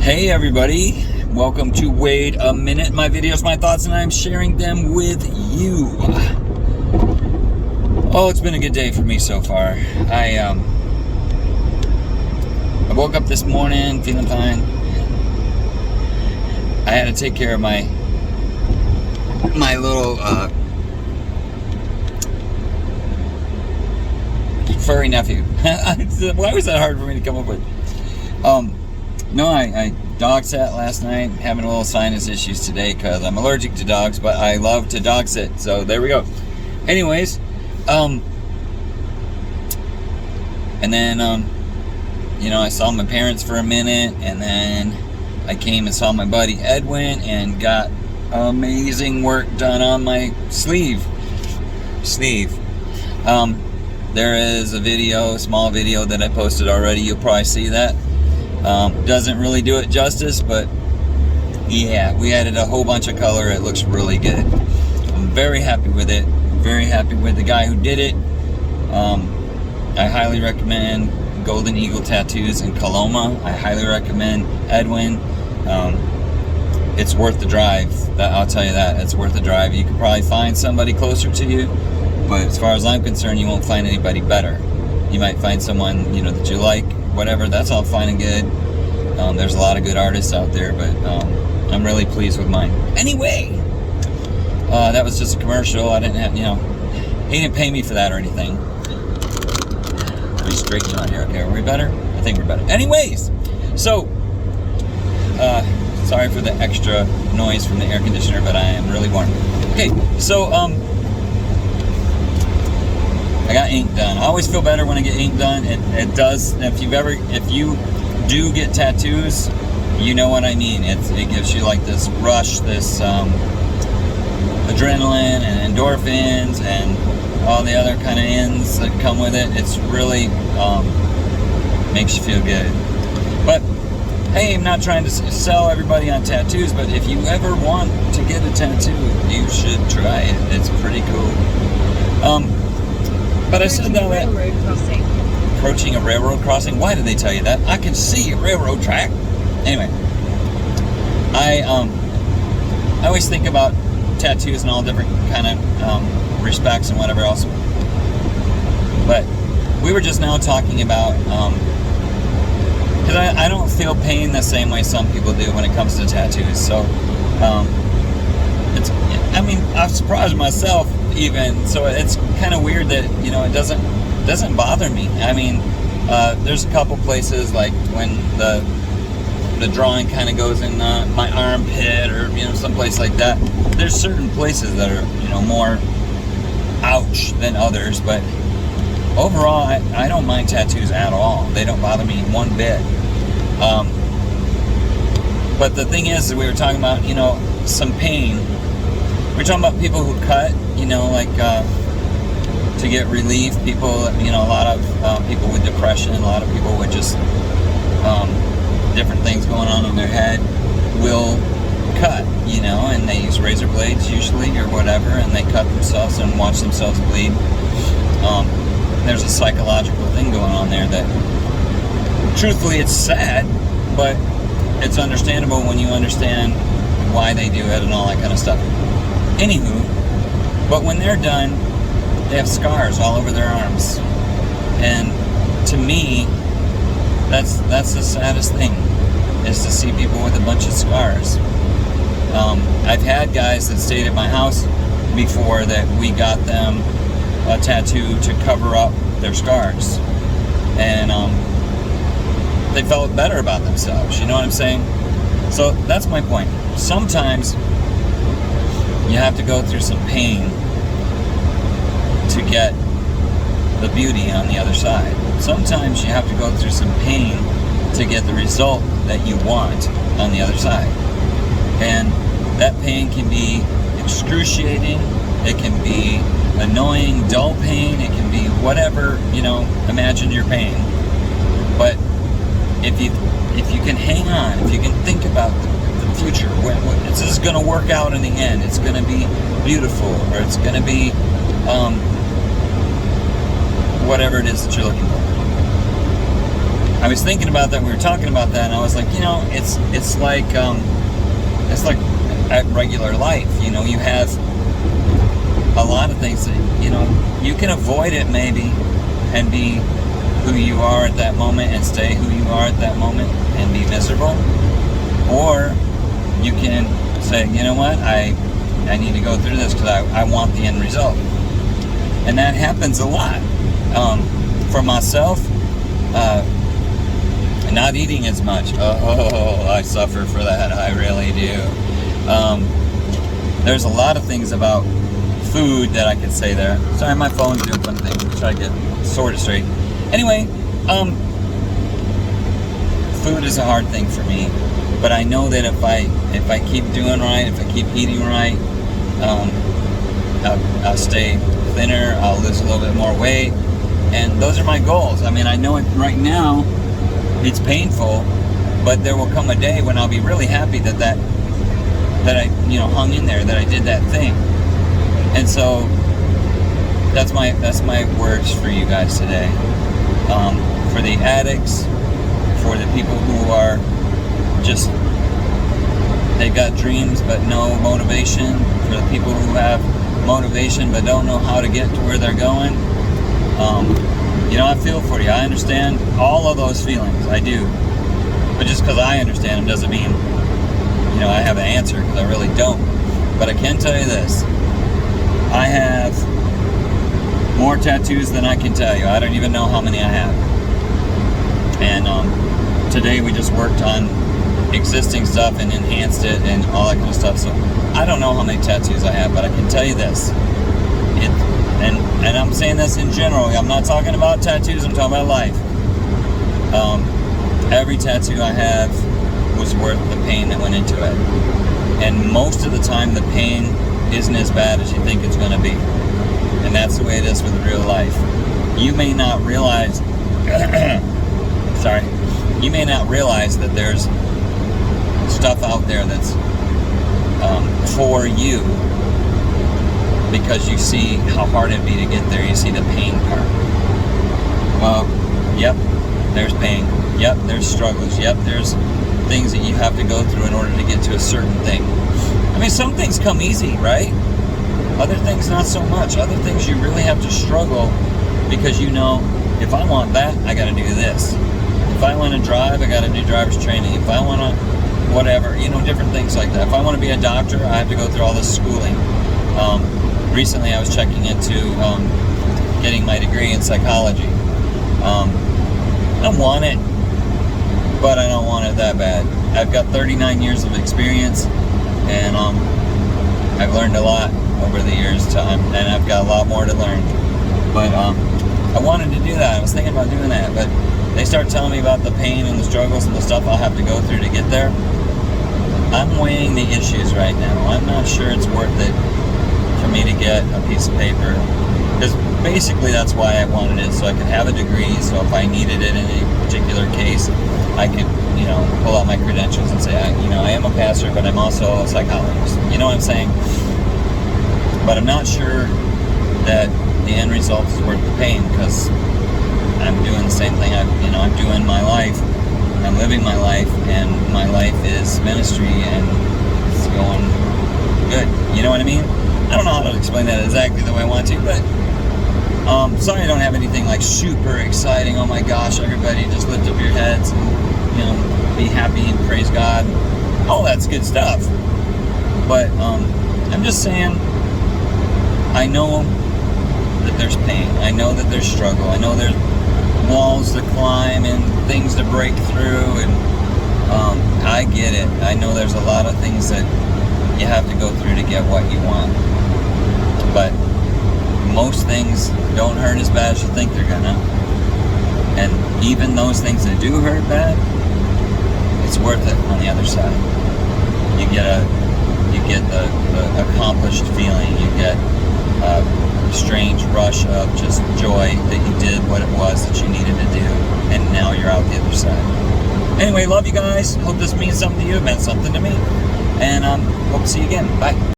Hey everybody, welcome to Wait a Minute, my videos, my thoughts, and I'm sharing them with you. Oh, it's been a good day for me so far. I woke up this morning feeling fine. I had to take care of my little furry nephew. Why was that hard for me to come up with? No, I dog sat last night, having a little sinus issues today because I'm allergic to dogs, but I love to dog sit, so there we go. Anyways, and then, I saw my parents for a minute, and then I came and saw my buddy Edwin and got amazing work done on my sleeve. There is a small video that I posted already. You'll probably see that. Doesn't really do it justice, but yeah, we added a whole bunch of color. It looks really good. I'm very happy with it. Very happy with the guy who did it. I highly recommend Golden Eagle Tattoos in Coloma. I highly recommend Edwin. It's worth the drive. I'll tell you that. It's worth the drive. You could probably find somebody closer to you, but as far as I'm concerned, you won't find anybody better. You might find someone, that you like, whatever. That's all fine and good. There's a lot of good artists out there, but I'm really pleased with mine. Anyway, that was just a commercial. I didn't have, he didn't pay me for that or anything. Let me straighten you out here. Okay, are we better? I think we're better. Anyways, so, sorry for the extra noise from the air conditioner, but I am really warm. Okay, so, I got ink done. I always feel better when I get ink done. It does. If you do get tattoos, you know what I mean. It gives you like this rush, this adrenaline and endorphins and all the other kind of ends that come with it. It's really makes you feel good. But hey, I'm not trying to sell everybody on tattoos, but if you ever want to get a tattoo, you should try it. It's pretty cool. But I said that approaching a railroad crossing. Why did they tell you that? I can see a railroad track. Anyway, I always think about tattoos in all different kind of respects and whatever else. But we were just now talking about because I don't feel pain the same way some people do when it comes to tattoos. So I've surprised myself even, so it's kind of weird that it doesn't bother me. I mean, there's a couple places like when the drawing kind of goes in my armpit or someplace like that. There's certain places that are more ouch than others, but overall I don't mind tattoos at all. They don't bother me one bit. But the thing is, we were talking about some pain. We're talking about people who cut, to get relief. People, a lot of people with depression, a lot of people with just different things going on in their head will cut, and they use razor blades usually or whatever, and they cut themselves and watch themselves bleed. There's a psychological thing going on there that, truthfully, it's sad, but it's understandable when you understand why they do it and all that kind of stuff. Anywho, but when they're done, they have scars all over their arms, and to me, that's the saddest thing, is to see people with a bunch of scars. I've had guys that stayed at my house before that we got them a tattoo to cover up their scars, and they felt better about themselves. You know what I'm saying? So that's my point. Sometimes you have to go through some pain to get the beauty on the other side. Sometimes you have to go through some pain to get the result that you want on the other side. And that pain can be excruciating, it can be annoying, dull pain, it can be whatever, imagine your pain. But if you can hang on, if you can think about the future, when this is going to work out in the end, it's going to be beautiful, or it's going to be whatever it is that you're looking for. I was thinking about that. We were talking about that, and I was like, it's like at regular life. You have a lot of things that you can avoid it maybe, and be who you are at that moment, and stay who you are at that moment, and be miserable, or you can say, you know what, I need to go through this because I want the end result. And that happens a lot. For myself, not eating as much. Oh, I suffer for that. I really do. There's a lot of things about food that I could say there. Sorry, my phone's doing fun things. Try to get sorted straight. Anyway, food is a hard thing for me. But I know that if I keep doing right, if I keep eating right, I'll stay thinner, I'll lose a little bit more weight, and those are my goals. I mean, I know it right now, it's painful, but there will come a day when I'll be really happy that I hung in there, that I did that thing. And so that's my words for you guys today. For the addicts, for the people who are just, they've got dreams but no motivation, for the people who have motivation but don't know how to get to where they're going. I feel for you. I understand all of those feelings. I do. But just because I understand them doesn't mean I have an answer, because I really don't. But I can tell you this: I have more tattoos than I can tell you. I don't even know how many I have. And today we just worked on existing stuff and enhanced it and all that kind of stuff. So I don't know how many tattoos I have, but I can tell you this. And I'm saying this in general. I'm not talking about tattoos. I'm talking about life. Every tattoo I have was worth the pain that went into it. And most of the time, the pain isn't as bad as you think it's going to be. And that's the way it is with real life. You may not realize, sorry, you may not realize that there's stuff out there that's for you, because you see how hard it'd be to get there. You see the pain part. Well, yep, there's pain. Yep, there's struggles. Yep, there's things that you have to go through in order to get to a certain thing. I mean, some things come easy, right? Other things not so much. Other things you really have to struggle, because if I want that, I got to do this. If I want to drive, I got to do driver's training. If I want to whatever, different things like that. If I want to be a doctor, I have to go through all this schooling. Recently I was checking into getting my degree in psychology. I want it, but I don't want it that bad. I've got 39 years of experience, and I've learned a lot over the years, and I've got a lot more to learn. But I wanted to do that. I was thinking about doing that, but they start telling me about the pain and the struggles and the stuff I'll have to go through to get there. I'm weighing the issues right now. I'm not sure it's worth it for me to get a piece of paper, because basically that's why I wanted it, so I could have a degree, so if I needed it in a particular case, I could pull out my credentials and say, I am a pastor, but I'm also a psychologist. You know what I'm saying? But I'm not sure that the end result is worth the pain, because I'm doing the same thing. I'm doing my life. I'm living my life, and my life is ministry, and it's going good. You know what I mean? I don't know how to explain that exactly the way I want to, but sorry I don't have anything like super exciting. Oh my gosh, everybody just lift up your heads and be happy and praise God. All that's good stuff. But I'm just saying, I know that there's pain. I know that there's struggle. I know there's walls to climb and things to break through, and I get it. I know there's a lot of things that you have to go through to get what you want, but most things don't hurt as bad as you think they're gonna, and even those things that do hurt bad, it's worth it on the other side. You get the accomplished feeling. You get a strange rush of just joy that you did what it was that you needed to do, and now you're out the other side. Anyway, love you guys. Hope this means something to you. It meant something to me. And hope to see you again. Bye.